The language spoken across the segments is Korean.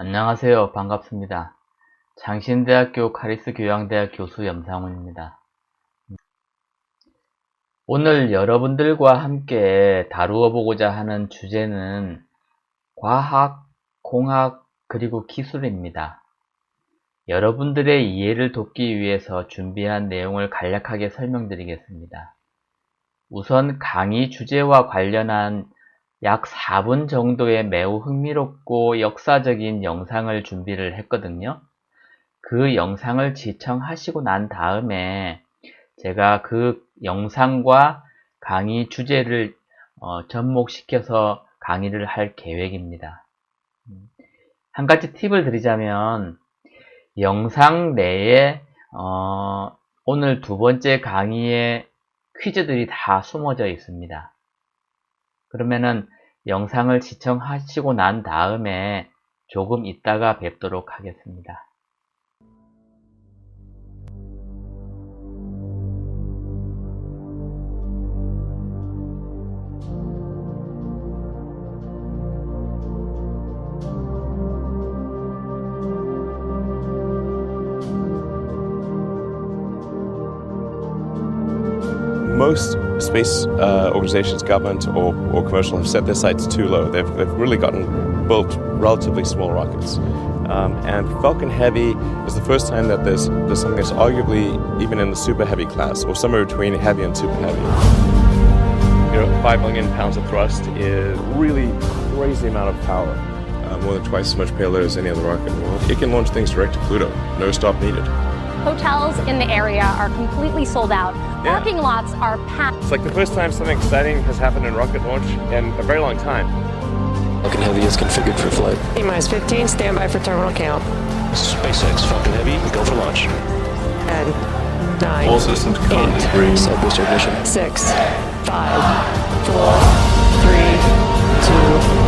안녕하세요. 반갑습니다. 장신대학교 카리스교양대학 교수 염상훈입니다. 오늘 여러분들과 함께 다루어 보고자 하는 주제는 과학, 공학, 그리고 기술입니다. 여러분들의 이해를 돕기 위해서 준비한 내용을 간략하게 설명드리겠습니다. 우선 강의 주제와 관련한 약 4분 정도의 매우 흥미롭고 역사적인 영상을 준비를 했거든요. 그 영상을 시청하시고 난 다음에 제가 그 영상과 강의 주제를 접목시켜서 강의를 할 계획입니다. 한 가지 팁을 드리자면 영상 내에 오늘 두 번째 강의에 퀴즈들이 다 숨어져 있습니다. 그러면은 영상을 시청하시고 난 다음에 조금 있다가 뵙도록 하겠습니다. Most space organizations, government or commercial, have set their sights too low. They've really built relatively small rockets. And Falcon Heavy is the first time that there's something that's arguably even in the super heavy class, or somewhere between heavy and super heavy. 5 million pounds of thrust is really crazy amount of power. More than twice as much payload as any other rocket in the world. It can launch things direct to Pluto. No stop needed. Hotels in the area are completely sold out. Yeah. Parking lots are packed. It's like the first time something exciting has happened in rocket launch in a very long time. Falcon Heavy is configured for flight. T-minus 15, stand by for terminal count. SpaceX Falcon Heavy, go for launch. 10, 9, All systems command 8, green. Side booster ignition. 6, 5, 4, 3, 2,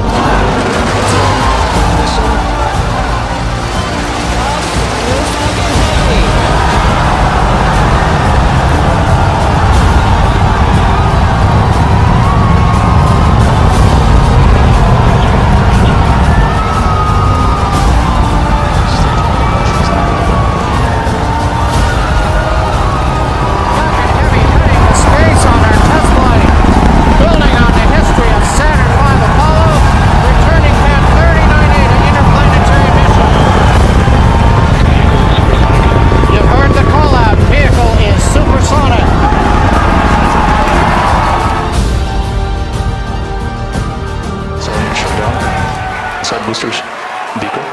Side boosters, beacon.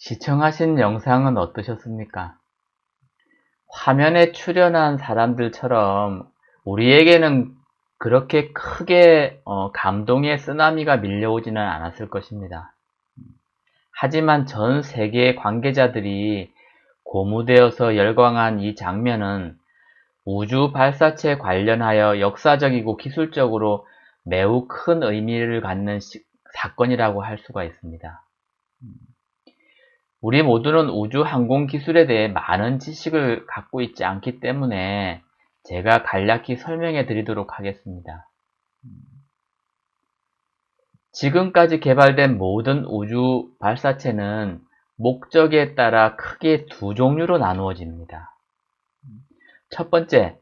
시청하신 영상은 어떠셨습니까? 화면에 출연한 사람들처럼 우리에게는 그렇게 크게 감동의 쓰나미가 밀려오지는 않았을 것입니다. 하지만 전 세계 관계자들이 고무되어서 열광한 이 장면은 우주 발사체 관련하여 역사적이고 기술적으로 매우 큰 의미를 갖는 사건이라고 할 수가 있습니다. 우리 모두는 우주 항공 기술에 대해 많은 지식을 갖고 있지 않기 때문에 제가 간략히 설명해 드리도록 하겠습니다. 지금까지 개발된 모든 우주 발사체는 목적에 따라 크게 두 종류로 나누어집니다. 첫 번째,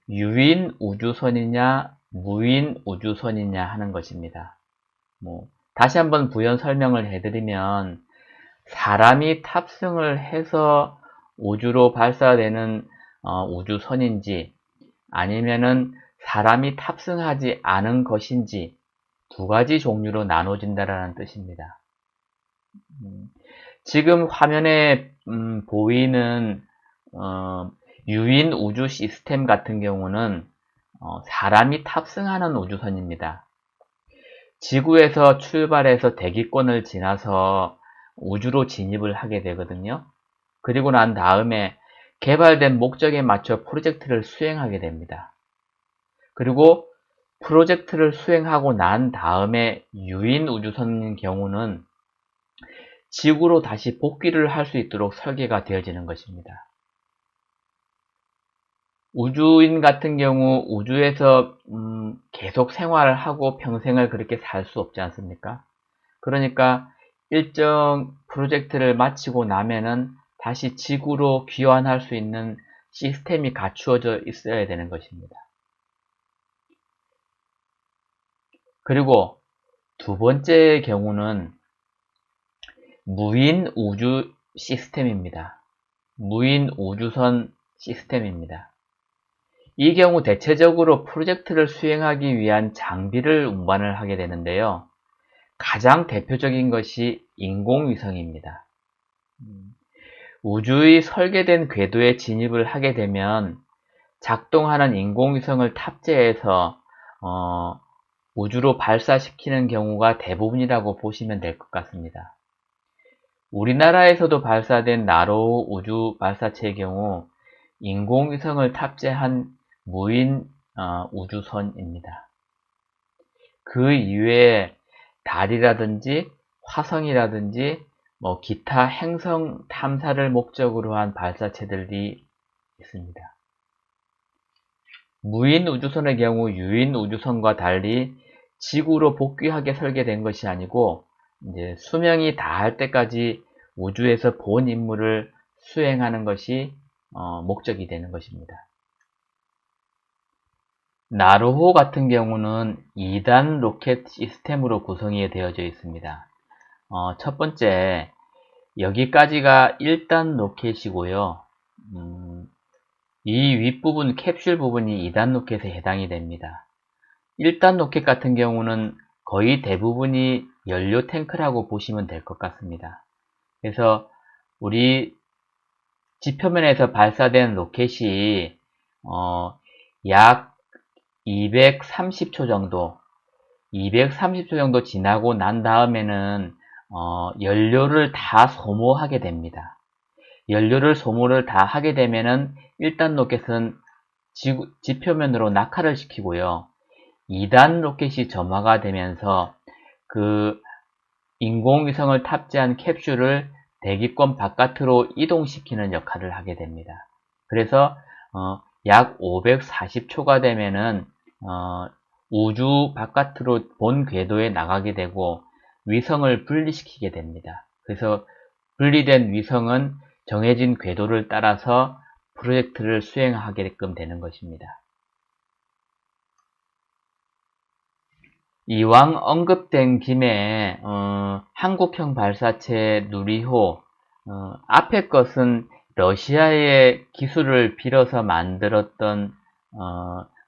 유인 우주선이냐 무인 우주선이냐 하는 것입니다. 다시 한번 부연 설명을 해드리면 사람이 탑승을 해서 우주로 발사되는 우주선인지 아니면은 사람이 탑승하지 않은 것인지 두 가지 종류로 나눠진다라는 뜻입니다. 지금 화면에 보이는 유인 우주 시스템 같은 경우는 사람이 탑승하는 우주선입니다. 지구에서 출발해서 대기권을 지나서 우주로 진입을 하게 되거든요. 그리고 난 다음에 개발된 목적에 맞춰 프로젝트를 수행하게 됩니다. 그리고 프로젝트를 수행하고 난 다음에 유인 우주선인 경우는 지구로 다시 복귀를 할 수 있도록 설계가 되어지는 것입니다. 우주인 같은 경우 우주에서 계속 생활을 하고 평생을 그렇게 살 수 없지 않습니까? 그러니까 일정 프로젝트를 마치고 나면은 다시 지구로 귀환할 수 있는 시스템이 갖추어져 있어야 되는 것입니다. 그리고 두 번째 경우는 무인 우주 시스템입니다. 무인 우주선 시스템입니다. 이 경우 대체적으로 프로젝트를 수행하기 위한 장비를 운반을 하게 되는데요. 가장 대표적인 것이 인공위성입니다. 우주의 설계된 궤도에 진입을 하게 되면 작동하는 인공위성을 탑재해서 우주로 발사시키는 경우가 대부분이라고 보시면 될 것 같습니다. 우리나라에서도 발사된 나로호 우주 발사체의 경우 인공위성을 탑재한 무인 우주선입니다. 그 이외에 달이라든지 화성이라든지 기타 행성 탐사를 목적으로 한 발사체들이 있습니다. 무인 우주선의 경우 유인 우주선과 달리 지구로 복귀하게 설계된 것이 아니고 이제 수명이 다할 때까지 우주에서 본 임무를 수행하는 것이 목적이 되는 것입니다. 나로호 같은 경우는 2단 로켓 시스템으로 구성이 되어져 있습니다. 첫 번째, 여기까지가 1단 로켓이고요. 이 윗부분 캡슐 부분이 2단 로켓에 해당이 됩니다. 1단 로켓 같은 경우는 거의 대부분이 연료 탱크라고 보시면 될 것 같습니다. 그래서 우리 지표면에서 발사된 로켓이 약 230초 정도 지나고 난 다음에는 연료를 다 소모하게 됩니다. 연료를 소모를 다 하게 되면은 1단 로켓은 지표면으로 낙하를 시키고요. 2단 로켓이 점화가 되면서 그 인공위성을 탑재한 캡슐을 대기권 바깥으로 이동시키는 역할을 하게 됩니다. 그래서 약 540초가 되면은 우주 바깥으로 본 궤도에 나가게 되고 위성을 분리시키게 됩니다. 그래서 분리된 위성은 정해진 궤도를 따라서 프로젝트를 수행하게끔 되는 것입니다. 이왕 언급된 김에 한국형 발사체 누리호 앞에 것은 러시아의 기술을 빌어서 만들었던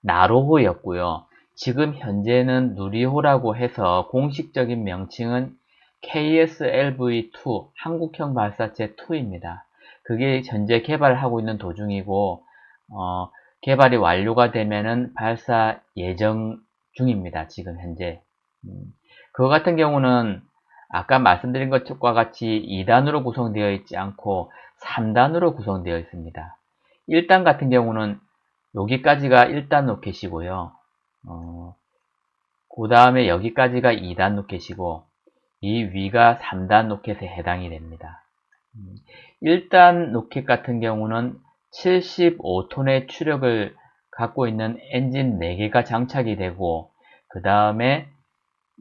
나로호였고요. 지금 현재는 누리호라고 해서 공식적인 명칭은 KSLV-2 한국형 발사체 2입니다. 그게 현재 개발하고 있는 도중이고 개발이 완료가 되면은 발사 예정 중입니다. 지금 현재. 그거 같은 경우는 아까 말씀드린 것과 같이 2단으로 구성되어 있지 않고 3단으로 구성되어 있습니다. 1단 같은 경우는 여기까지가 1단 로켓이고요. 그 다음에 여기까지가 2단 로켓이고 이 위가 3단 로켓에 해당이 됩니다. 1단 로켓 같은 경우는 75톤의 추력을 갖고 있는 엔진 4개가 장착이 되고 그 다음에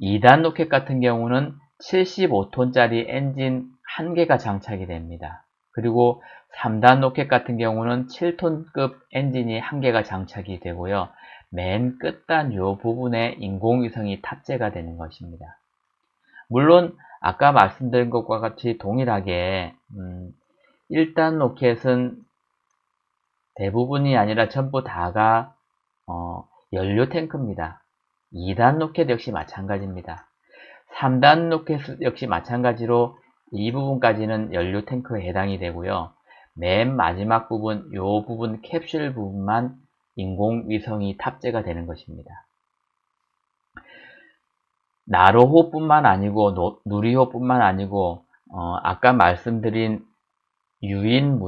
2단 로켓 같은 경우는 75톤짜리 엔진 1개가 장착이 됩니다. 그리고 3단 로켓 같은 경우는 7톤급 엔진이 1개가 장착이 되고요. 맨 끝단 요 부분에 인공위성이 탑재가 되는 것입니다. 물론 아까 말씀드린 것과 같이 동일하게 1단 로켓은 대부분이 아니라 전부 다가 연료 탱크입니다. 2단 로켓 역시 마찬가지입니다. 3단 로켓 역시 마찬가지로 이 부분까지는 연료 탱크에 해당이 되고요. 맨 마지막 부분, 요 부분 캡슐 부분만 인공위성이 탑재가 되는 것입니다. 나로호뿐만 아니고 누리호뿐만 아니고 아까 말씀드린 유인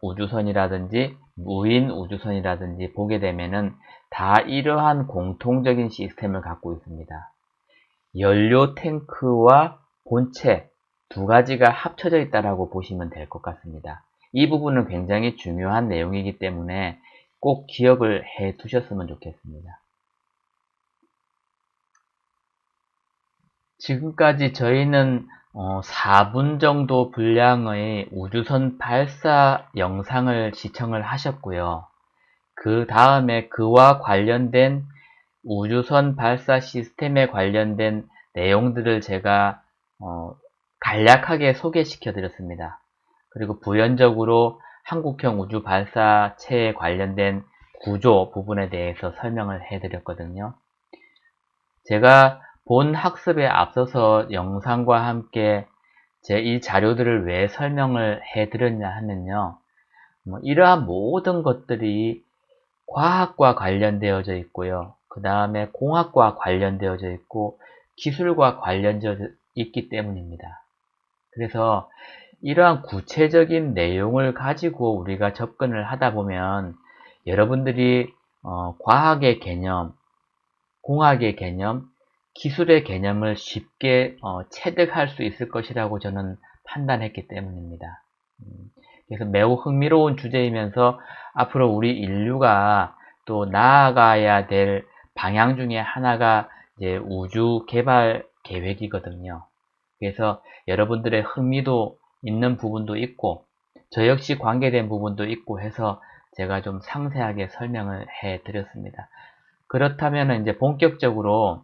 우주선이라든지 무인 우주선이라든지 보게 되면은 다 이러한 공통적인 시스템을 갖고 있습니다. 연료 탱크와 본체 두 가지가 합쳐져 있다라고 보시면 될 것 같습니다. 이 부분은 굉장히 중요한 내용이기 때문에 꼭 기억을 해 두셨으면 좋겠습니다. 지금까지 저희는 4분 정도 분량의 우주선 발사 영상을 시청을 하셨고요. 그 다음에 그와 관련된 우주선 발사 시스템에 관련된 내용들을 제가 간략하게 소개시켜 드렸습니다. 그리고 부연적으로 한국형 우주 발사체에 관련된 구조 부분에 대해서 설명을 해 드렸거든요. 제가 본 학습에 앞서서 영상과 함께 제 이 자료들을 왜 설명을 해 드렸냐 하면요. 이러한 모든 것들이 과학과 관련되어져 있고요. 그 다음에 공학과 관련되어져 있고 기술과 관련되어 있기 때문입니다. 그래서 이러한 구체적인 내용을 가지고 우리가 접근을 하다 보면 여러분들이 과학의 개념, 공학의 개념, 기술의 개념을 쉽게 체득할 수 있을 것이라고 저는 판단했기 때문입니다. 그래서 매우 흥미로운 주제이면서 앞으로 우리 인류가 또 나아가야 될 방향 중에 하나가 이제 우주 개발 계획이거든요. 그래서 여러분들의 흥미도 있는 부분도 있고 저 역시 관계된 부분도 있고 해서 제가 좀 상세하게 설명을 해 드렸습니다. 그렇다면 이제 본격적으로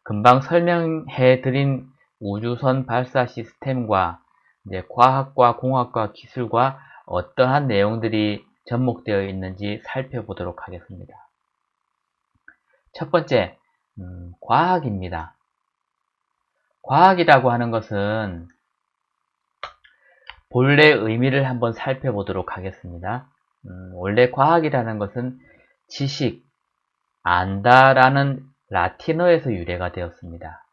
금방 설명해 드린 우주선 발사 시스템과 이제 과학과 공학과 기술과 어떠한 내용들이 접목되어 있는지 살펴보도록 하겠습니다. 첫 번째, 과학입니다. 과학이라고 하는 것은 본래 의미를 한번 살펴보도록 하겠습니다. 원래 과학이라는 것은 지식, 안다라는 라틴어에서 유래가 되었습니다.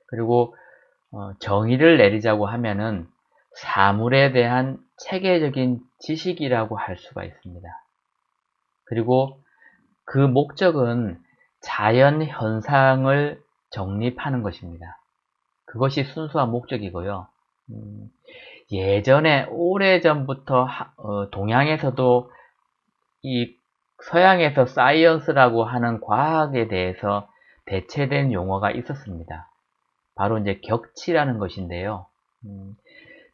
그리고 정의를 내리자고 하면은 사물에 대한 체계적인 지식이라고 할 수가 있습니다. 그리고 그 목적은 자연 현상을 정립하는 것입니다. 그것이 순수한 목적이고요. 예전에 오래전부터 동양에서도 이 서양에서 사이언스라고 하는 과학에 대해서 대체된 용어가 있었습니다. 바로 이제 격치라는 것인데요.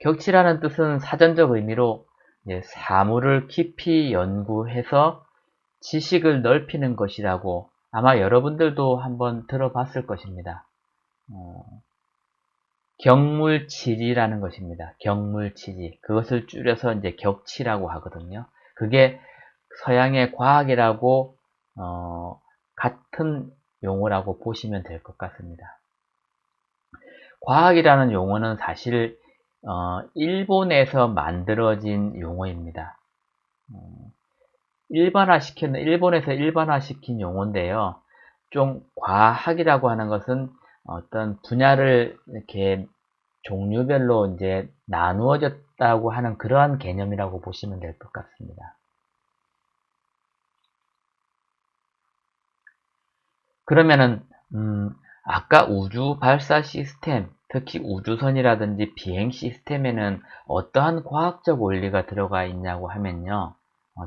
격치라는 뜻은 사전적 의미로 이제 사물을 깊이 연구해서 지식을 넓히는 것이라고 아마 여러분들도 한번 들어봤을 것입니다. 경물치리라는 것입니다. 경물치리. 그것을 줄여서 이제 격치라고 하거든요. 그게 서양의 과학이라고 같은 용어라고 보시면 될 것 같습니다. 과학이라는 용어는 사실 일본에서 만들어진 용어입니다. 일본에서 일반화시킨 용어인데요. 좀 과학이라고 하는 것은 어떤 분야를 이렇게 종류별로 이제 나누어졌다고 하는 그러한 개념이라고 보시면 될 것 같습니다. 그러면은 아까 우주 발사 시스템, 특히 우주선이라든지 비행 시스템에는 어떠한 과학적 원리가 들어가 있냐고 하면요.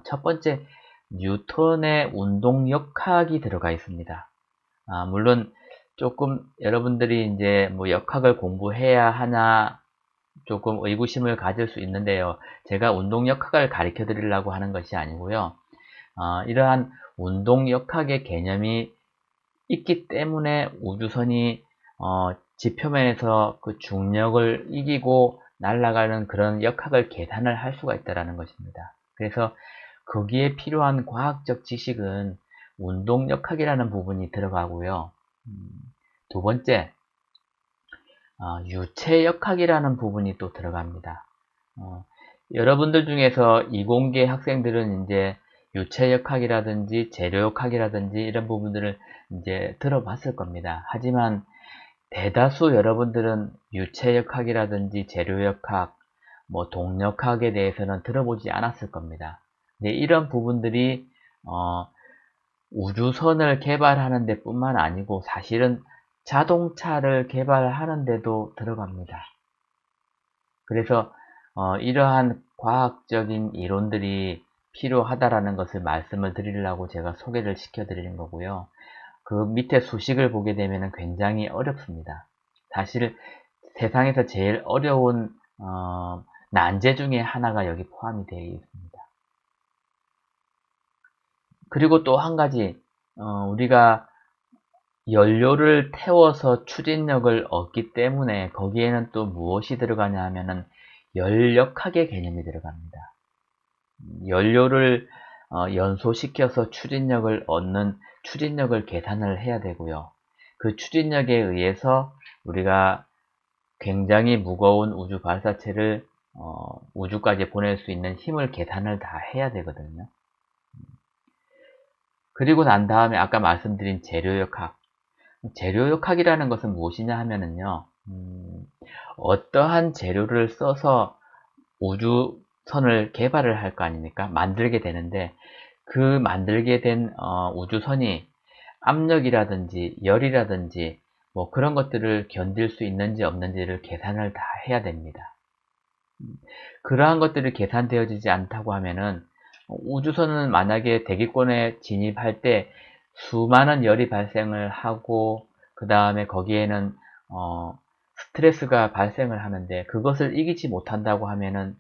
첫 번째, 뉴턴의 운동역학이 들어가 있습니다. 물론 조금 여러분들이 이제 뭐 역학을 공부해야 하나 조금 의구심을 가질 수 있는데요. 제가 운동역학을 가르쳐 드리려고 하는 것이 아니고요. 이러한 운동역학의 개념이 있기 때문에 우주선이 지표면에서 그 중력을 이기고 날아가는 그런 역학을 계산을 할 수가 있다는 것입니다. 그래서 거기에 필요한 과학적 지식은 운동역학이라는 부분이 들어가고요. 두 번째, 유체역학이라는 부분이 또 들어갑니다. 여러분들 중에서 이공계 학생들은 이제 유체역학이라든지 재료역학이라든지 이런 부분들을 이제 들어봤을 겁니다. 하지만 대다수 여러분들은 유체역학이라든지 재료역학, 뭐 동력학에 대해서는 들어보지 않았을 겁니다. 근데 이런 부분들이 우주선을 개발하는 데 뿐만 아니고 사실은 자동차를 개발하는 데도 들어갑니다. 그래서 이러한 과학적인 이론들이 필요하다라는 것을 말씀을 드리려고 제가 소개를 시켜 드리는 거고요. 그 밑에 수식을 보게 되면 굉장히 어렵습니다. 사실 세상에서 제일 어려운 난제 중에 하나가 여기 포함이 되어 있습니다. 그리고 또 한 가지 우리가 연료를 태워서 추진력을 얻기 때문에 거기에는 또 무엇이 들어가냐 하면은 열역학의 개념이 들어갑니다. 연료를 연소시켜서 추진력을 얻는 추진력을 계산을 해야 되고요. 그 추진력에 의해서 우리가 굉장히 무거운 우주 발사체를 우주까지 보낼 수 있는 힘을 계산을 다 해야 되거든요. 그리고 난 다음에 아까 말씀드린 재료역학. 재료역학이라는 것은 무엇이냐 하면은요, 어떠한 재료를 써서 우주선을 개발을 할 거 아닙니까? 만들게 되는데, 그 만들게 된 우주선이 압력이라든지 열이라든지 뭐 그런 것들을 견딜 수 있는지 없는지를 계산을 다 해야 됩니다. 그러한 것들이 계산되어지지 않다고 하면은 우주선은 만약에 대기권에 진입할 때 수많은 열이 발생을 하고 그 다음에 거기에는 스트레스가 발생을 하는데 그것을 이기지 못한다고 하면은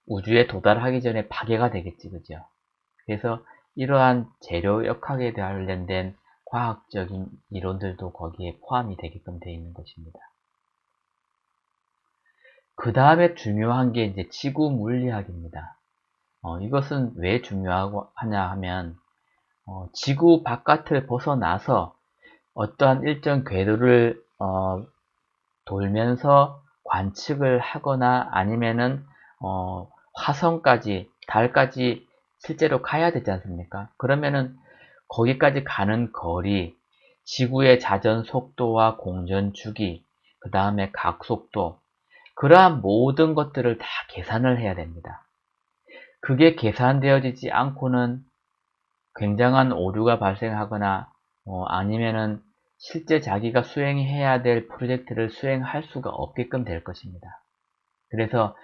우주에 도달하기 전에 파괴가 되겠지, 그죠? 그래서 이러한 재료역학에 관련된 과학적인 이론들도 거기에 포함이 되게끔 되어 있는 것입니다. 그 다음에 중요한 게 이제 지구 물리학입니다. 이것은 왜 중요하냐 하면 지구 바깥을 벗어나서 어떠한 일정 궤도를 돌면서 관측을 하거나 아니면은 화성까지 달까지 실제로 가야 되지 않습니까? 그러면은 거기까지 가는 거리, 지구의 자전 속도와 공전 주기, 그 다음에 각속도, 그러한 모든 것들을 다 계산을 해야 됩니다. 그게 계산되어지지 않고는 굉장한 오류가 발생하거나 아니면은 실제 자기가 수행해야 될 프로젝트를 수행할 수가 없게끔 될 것입니다. 그래서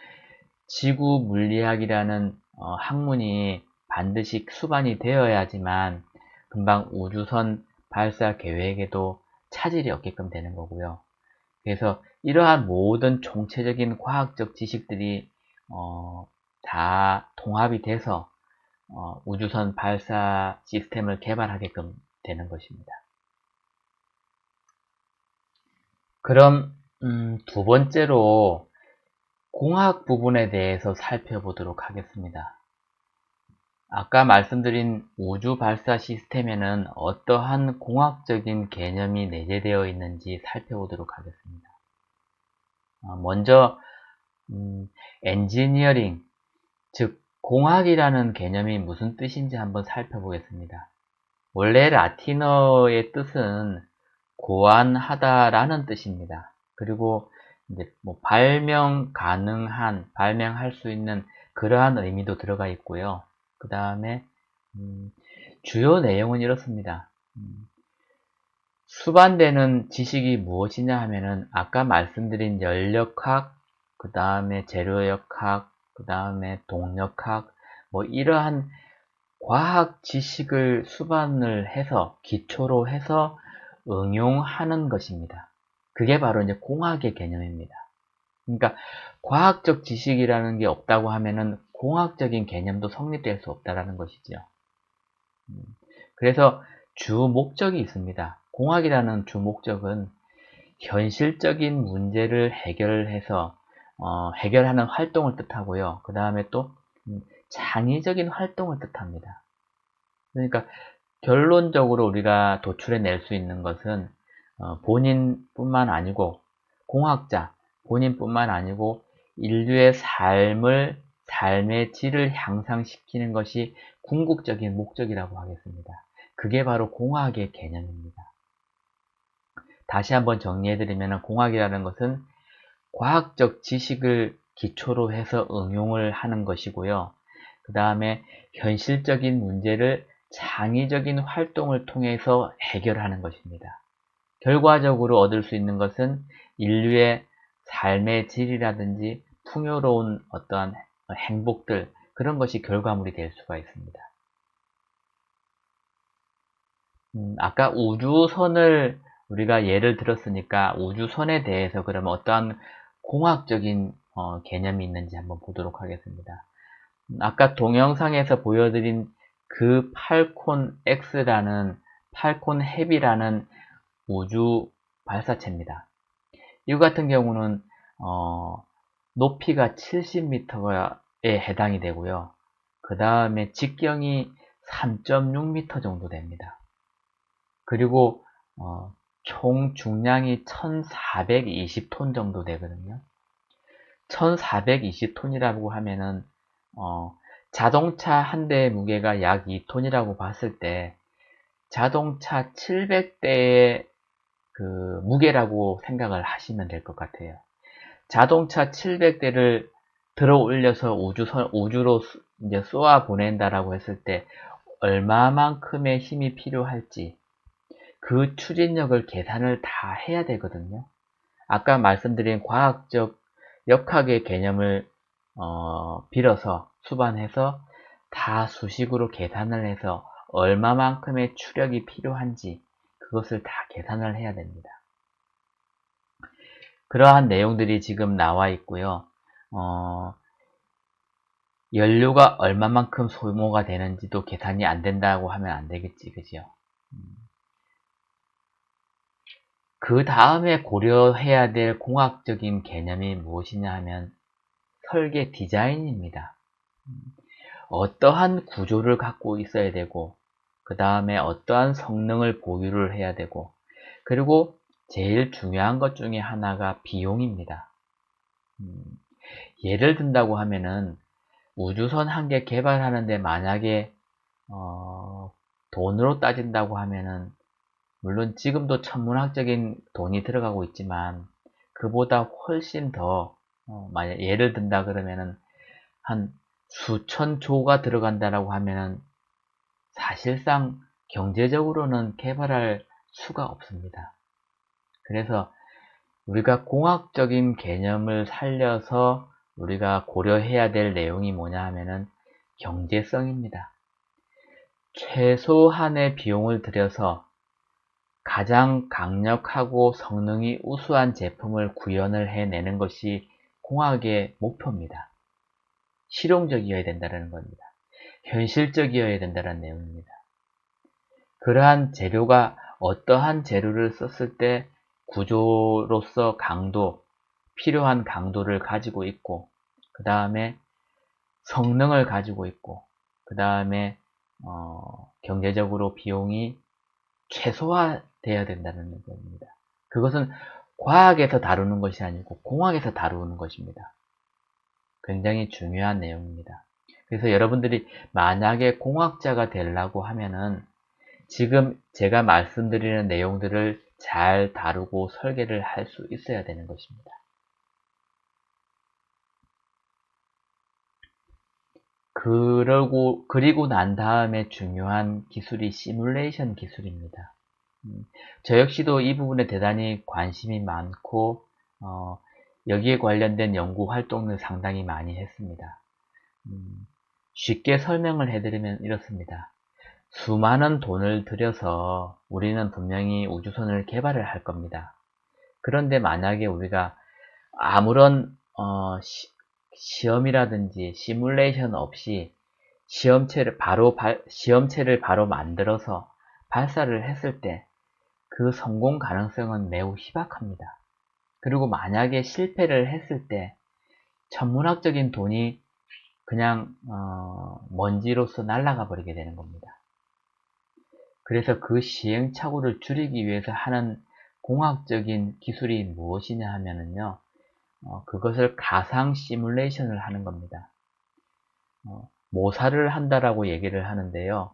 지구 물리학이라는 학문이 반드시 수반이 되어야지만 금방 우주선 발사 계획에도 차질이 없게끔 되는 거고요. 그래서 이러한 모든 총체적인 과학적 지식들이 다 통합이 돼서 우주선 발사 시스템을 개발하게끔 되는 것입니다. 그럼 두 번째로 공학 부분에 대해서 살펴보도록 하겠습니다. 아까 말씀드린 우주 발사 시스템에는 어떠한 공학적인 개념이 내재되어 있는지 살펴보도록 하겠습니다. 먼저 엔지니어링, 즉 공학이라는 개념이 무슨 뜻인지 한번 살펴보겠습니다. 원래 라틴어의 뜻은 고안하다라는 뜻입니다. 그리고 이제 발명 가능한, 발명할 수 있는 그러한 의미도 들어가 있고요. 그 다음에 주요 내용은 이렇습니다. 수반되는 지식이 무엇이냐 하면은 아까 말씀드린 연력학, 그 다음에 재료역학, 그 다음에 동력학, 이러한 과학 지식을 수반을 해서 기초로 해서 응용하는 것입니다. 그게 바로 이제 공학의 개념입니다. 그러니까 과학적 지식이라는 게 없다고 하면은 공학적인 개념도 성립될 수 없다라는 것이죠. 그래서 주 목적이 있습니다. 공학이라는 주 목적은 현실적인 문제를 해결해서 해결하는 활동을 뜻하고요. 그 다음에 또 창의적인 활동을 뜻합니다. 그러니까 결론적으로 우리가 도출해낼 수 있는 것은 본인뿐만 아니고 공학자 본인뿐만 아니고 인류의 삶의 질을 향상시키는 것이 궁극적인 목적이라고 하겠습니다. 그게 바로 공학의 개념입니다. 다시 한번 정리해드리면 공학이라는 것은 과학적 지식을 기초로 해서 응용을 하는 것이고요. 그 다음에 현실적인 문제를 창의적인 활동을 통해서 해결하는 것입니다. 결과적으로 얻을 수 있는 것은 인류의 삶의 질이라든지 풍요로운 어떠한 행복들, 그런 것이 결과물이 될 수가 있습니다. 아까 우주선을 우리가 예를 들었으니까 우주선에 대해서 그러면 어떠한 공학적인 개념이 있는지 한번 보도록 하겠습니다. 아까 동영상에서 보여드린 그 팔콘 X라는 팔콘 헤비라는 우주 발사체입니다. 이거 같은 경우는 높이가 70m에 해당이 되고요. 그 다음에 직경이 3.6m 정도 됩니다. 그리고 총 중량이 1420톤 정도 되거든요. 1420톤이라고 하면은 자동차 한 대의 무게가 약 2톤이라고 봤을 때 자동차 700대의 그 무게라고 생각을 하시면 될 것 같아요. 자동차 700대를 들어 올려서 우주로 이제 쏘아 보낸다라고 했을 때 얼마만큼의 힘이 필요할지 그 추진력을 계산을 다 해야 되거든요. 아까 말씀드린 과학적 역학의 개념을 빌어서 수반해서 다 수식으로 계산을 해서 얼마만큼의 추력이 필요한지 그것을 다 계산을 해야 됩니다. 그러한 내용들이 지금 나와 있고요. 연료가 얼마만큼 소모가 되는지도 계산이 안 된다고 하면 안 되겠지, 그죠? 그 다음에 고려해야 될 공학적인 개념이 무엇이냐 하면 설계 디자인입니다. 어떠한 구조를 갖고 있어야 되고 그 다음에 어떠한 성능을 보유를 해야 되고 그리고 제일 중요한 것 중에 하나가 비용입니다. 예를 든다고 하면은 우주선 한 개 개발하는데 만약에 돈으로 따진다고 하면은 물론 지금도 천문학적인 돈이 들어가고 있지만 그보다 훨씬 더 만약 예를 든다 그러면은 한 수천 조가 들어간다라고 하면은 사실상 경제적으로는 개발할 수가 없습니다. 그래서 우리가 공학적인 개념을 살려서 우리가 고려해야 될 내용이 뭐냐 하면은 경제성입니다. 최소한의 비용을 들여서 가장 강력하고 성능이 우수한 제품을 구현을 해내는 것이 공학의 목표입니다. 실용적이어야 된다는 겁니다. 현실적이어야 된다는 내용입니다. 그러한 재료가 어떠한 재료를 썼을 때 구조로서 강도, 필요한 강도를 가지고 있고 그 다음에 성능을 가지고 있고 그 다음에 경제적으로 비용이 최소화되어야 된다는 겁니다. 그것은 과학에서 다루는 것이 아니고 공학에서 다루는 것입니다. 굉장히 중요한 내용입니다. 그래서 여러분들이 만약에 공학자가 되려고 하면은 지금 제가 말씀드리는 내용들을 잘 다루고 설계를 할 수 있어야 되는 것입니다. 그리고 난 다음에 중요한 기술이 시뮬레이션 기술입니다. 저 역시도 이 부분에 대단히 관심이 많고 여기에 관련된 연구 활동을 상당히 많이 했습니다. 쉽게 설명을 해드리면 이렇습니다. 수많은 돈을 들여서 우리는 분명히 우주선을 개발을 할 겁니다. 그런데 만약에 우리가 아무런 시험이라든지 시뮬레이션 없이 시험체를 바로 만들어서 발사를 했을 때 그 성공 가능성은 매우 희박합니다. 그리고 만약에 실패를 했을 때 천문학적인 돈이 그냥 먼지로서 날아가 버리게 되는 겁니다. 그래서 그 시행착오를 줄이기 위해서 하는 공학적인 기술이 무엇이냐 하면은요, 그것을 가상 시뮬레이션을 하는 겁니다. 모사를 한다라고 얘기를 하는데요.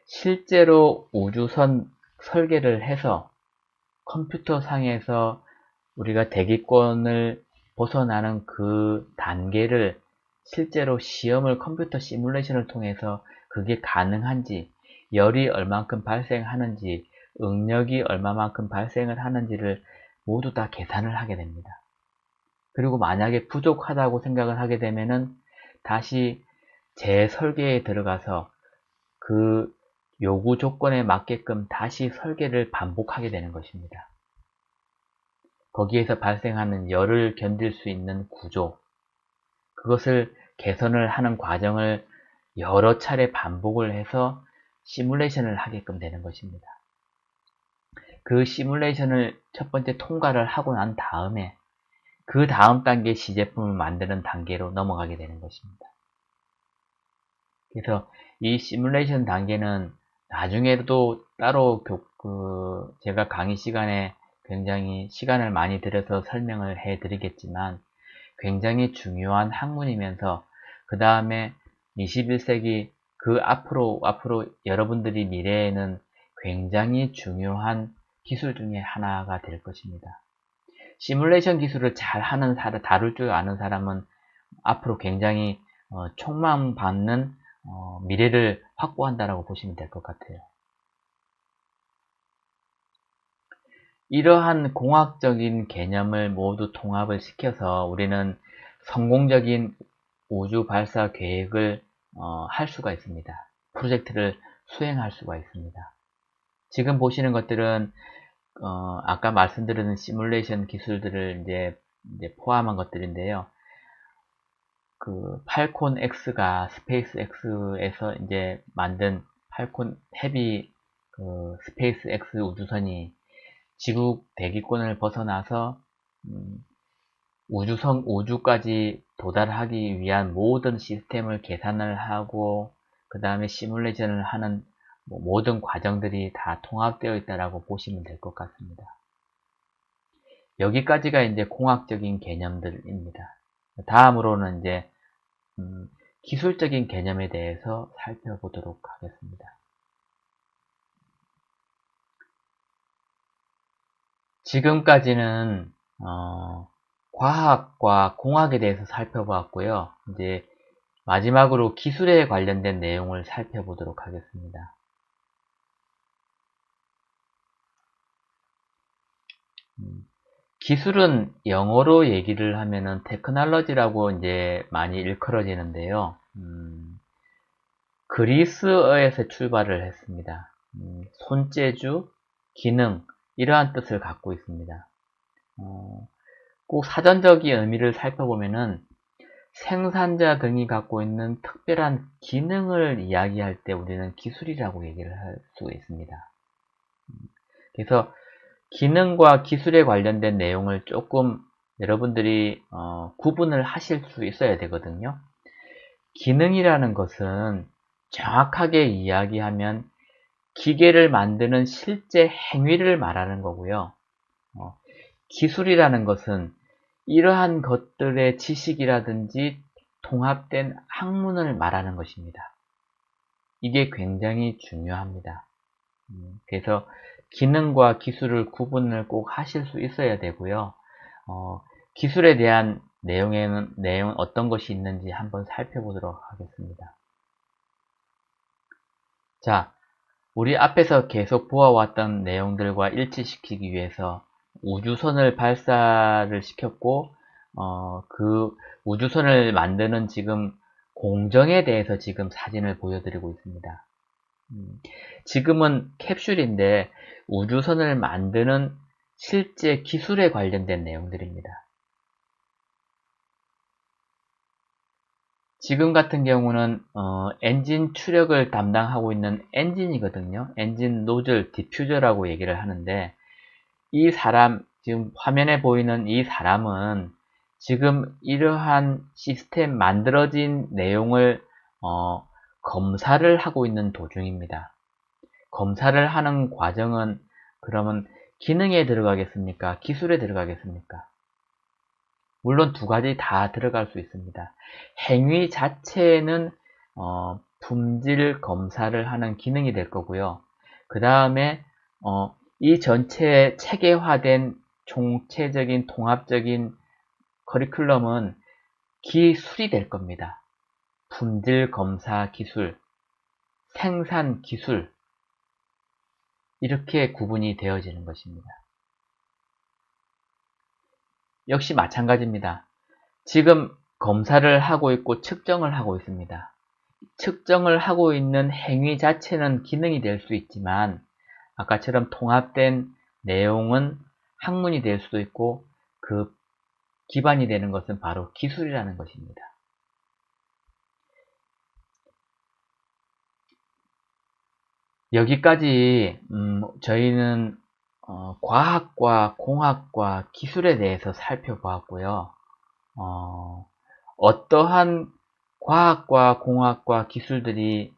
실제로 우주선 설계를 해서 컴퓨터 상에서 우리가 대기권을 벗어나는 그 단계를 실제로 시험을 컴퓨터 시뮬레이션을 통해서 그게 가능한지, 열이 얼만큼 발생하는지, 응력이 얼마만큼 발생을 하는지를 모두 다 계산을 하게 됩니다. 그리고 만약에 부족하다고 생각을 하게 되면은 다시 재설계에 들어가서 그 요구 조건에 맞게끔 다시 설계를 반복하게 되는 것입니다. 거기에서 발생하는 열을 견딜 수 있는 구조, 그것을 개선을 하는 과정을 여러 차례 반복을 해서 시뮬레이션을 하게끔 되는 것입니다. 그 시뮬레이션을 첫 번째 통과를 하고 난 다음에 그 다음 단계 시제품을 만드는 단계로 넘어가게 되는 것입니다. 그래서 이 시뮬레이션 단계는 나중에도 따로 제가 강의 시간에 굉장히 시간을 많이 들여서 설명을 해 드리겠지만 굉장히 중요한 학문이면서 그 다음에 21세기 그 앞으로 여러분들이 미래에는 굉장히 중요한 기술 중에 하나가 될 것입니다. 시뮬레이션 기술을 잘 하는 사람, 다룰 줄 아는 사람은 앞으로 굉장히 촉망받는 미래를 확보한다라고 보시면 될 것 같아요. 이러한 공학적인 개념을 모두 통합을 시켜서 우리는 성공적인 우주 발사 계획을 할 수가 있습니다. 프로젝트를 수행할 수가 있습니다. 지금 보시는 것들은 아까 말씀드린 시뮬레이션 기술들을 이제 포함한 것들인데요. 그 팔콘 X가 스페이스 X에서 이제 만든 팔콘 헤비 스페이스 X 우주선이 지구 대기권을 벗어나서 우주까지 도달하기 위한 모든 시스템을 계산을 하고 그 다음에 시뮬레이션을 하는 모든 과정들이 다 통합되어 있다라고 보시면 될 것 같습니다. 여기까지가 이제 공학적인 개념들입니다. 다음으로는 이제 기술적인 개념에 대해서 살펴보도록 하겠습니다. 지금까지는 과학과 공학에 대해서 살펴보았고요. 이제 마지막으로 기술에 관련된 내용을 살펴보도록 하겠습니다. 기술은 영어로 얘기를 하면은 테크놀로지라고 이제 많이 일컬어지는데요. 그리스어에서 출발을 했습니다. 손재주, 기능, 이러한 뜻을 갖고 있습니다. 꼭 사전적인 의미를 살펴보면은 생산자 등이 갖고 있는 특별한 기능을 이야기할 때 우리는 기술이라고 얘기를 할 수 있습니다. 그래서 기능과 기술에 관련된 내용을 조금 여러분들이 구분을 하실 수 있어야 되거든요. 기능이라는 것은 정확하게 이야기하면 기계를 만드는 실제 행위를 말하는 거고요. 기술이라는 것은 이러한 것들의 지식이라든지 통합된 학문을 말하는 것입니다. 이게 굉장히 중요합니다. 그래서 기능과 기술을 구분을 꼭 하실 수 있어야 되고요. 기술에 대한 내용은 어떤 것이 있는지 한번 살펴보도록 하겠습니다. 자, 우리 앞에서 계속 보아왔던 내용들과 일치시키기 위해서 우주선을 발사를 시켰고, 그 우주선을 만드는 지금 공정에 대해서 지금 사진을 보여드리고 있습니다. 지금은 캡슐인데 우주선을 만드는 실제 기술에 관련된 내용들입니다. 지금 같은 경우는 엔진 추력을 담당하고 있는 엔진이거든요. 엔진 노즐 디퓨저라고 얘기를 하는데, 이 사람, 지금 화면에 보이는 이 사람은 지금 이러한 시스템 만들어진 내용을 검사를 하고 있는 도중입니다. 검사를 하는 과정은 그러면 기능에 들어가겠습니까? 기술에 들어가겠습니까? 물론 두 가지 다 들어갈 수 있습니다. 행위 자체는 품질 검사를 하는 기능이 될 거고요. 그 다음에 이 전체에 체계화된 총체적인 통합적인 커리큘럼은 기술이 될 겁니다. 품질 검사 기술, 생산 기술, 이렇게 구분이 되어지는 것입니다. 역시 마찬가지입니다. 지금 검사를 하고 있고 측정을 하고 있습니다. 측정을 하고 있는 행위 자체는 기능이 될 수 있지만, 아까처럼 통합된 내용은 학문이 될 수도 있고, 그 기반이 되는 것은 바로 기술이라는 것입니다. 여기까지 저희는 과학과 공학과 기술에 대해서 살펴보았고요. 어떠한 과학과 공학과 기술들이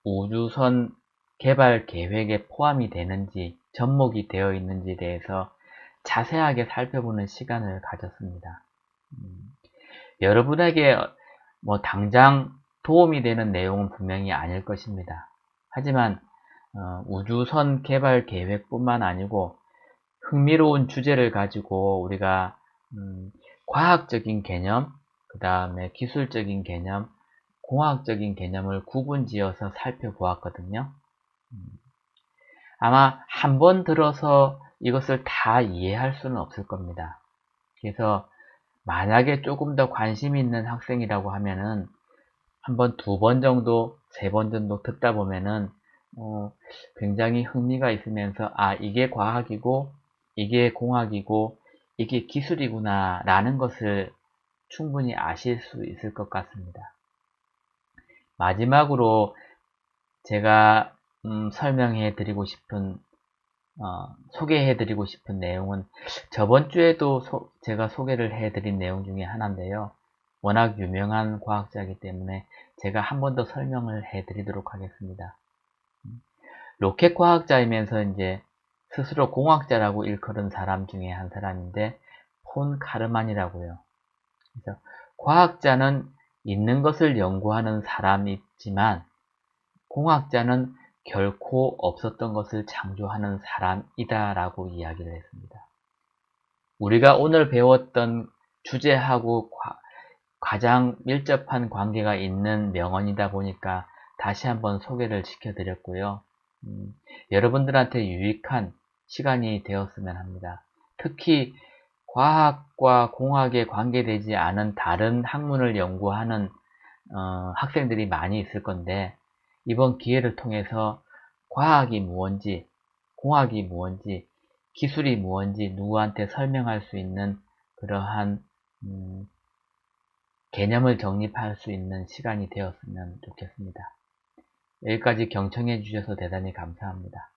우주선 개발 계획에 포함이 되는지, 접목이 되어 있는지에 대해서 자세하게 살펴보는 시간을 가졌습니다. 여러분에게 당장 도움이 되는 내용은 분명히 아닐 것입니다. 하지만 우주선 개발 계획뿐만 아니고 흥미로운 주제를 가지고 우리가 과학적인 개념, 그 다음에 기술적인 개념, 공학적인 개념을 구분지어서 살펴보았거든요. 아마 한 번 들어서 이것을 다 이해할 수는 없을 겁니다. 그래서 만약에 조금 더 관심 있는 학생이라고 하면은 한 번, 두 번 정도, 세 번 정도 듣다 보면은 굉장히 흥미가 있으면서 이게 과학이고 이게 공학이고 이게 기술이구나 라는 것을 충분히 아실 수 있을 것 같습니다. 마지막으로 제가 설명해 드리고 싶은 소개해 드리고 싶은 내용은 저번 주에도 제가 소개를 해 드린 내용 중에 하나인데요. 워낙 유명한 과학자이기 때문에 제가 한 번 더 설명을 해 드리도록 하겠습니다. 로켓 과학자이면서 이제 스스로 공학자라고 일컬은 사람 중에 한 사람인데, 폰 카르만이라고요. 그래서 과학자는 있는 것을 연구하는 사람이지만 공학자는 결코 없었던 것을 창조하는 사람이다 라고 이야기를 했습니다. 우리가 오늘 배웠던 주제하고 가장 밀접한 관계가 있는 명언이다 보니까 다시 한번 소개를 시켜드렸고요. 여러분들한테 유익한 시간이 되었으면 합니다. 특히 과학과 공학에 관계되지 않은 다른 학문을 연구하는 학생들이 많이 있을 건데, 이번 기회를 통해서 과학이 무엇인지, 공학이 무엇인지, 기술이 무엇인지 누구한테 설명할 수 있는 그러한 개념을 정립할 수 있는 시간이 되었으면 좋겠습니다. 여기까지 경청해 주셔서 대단히 감사합니다.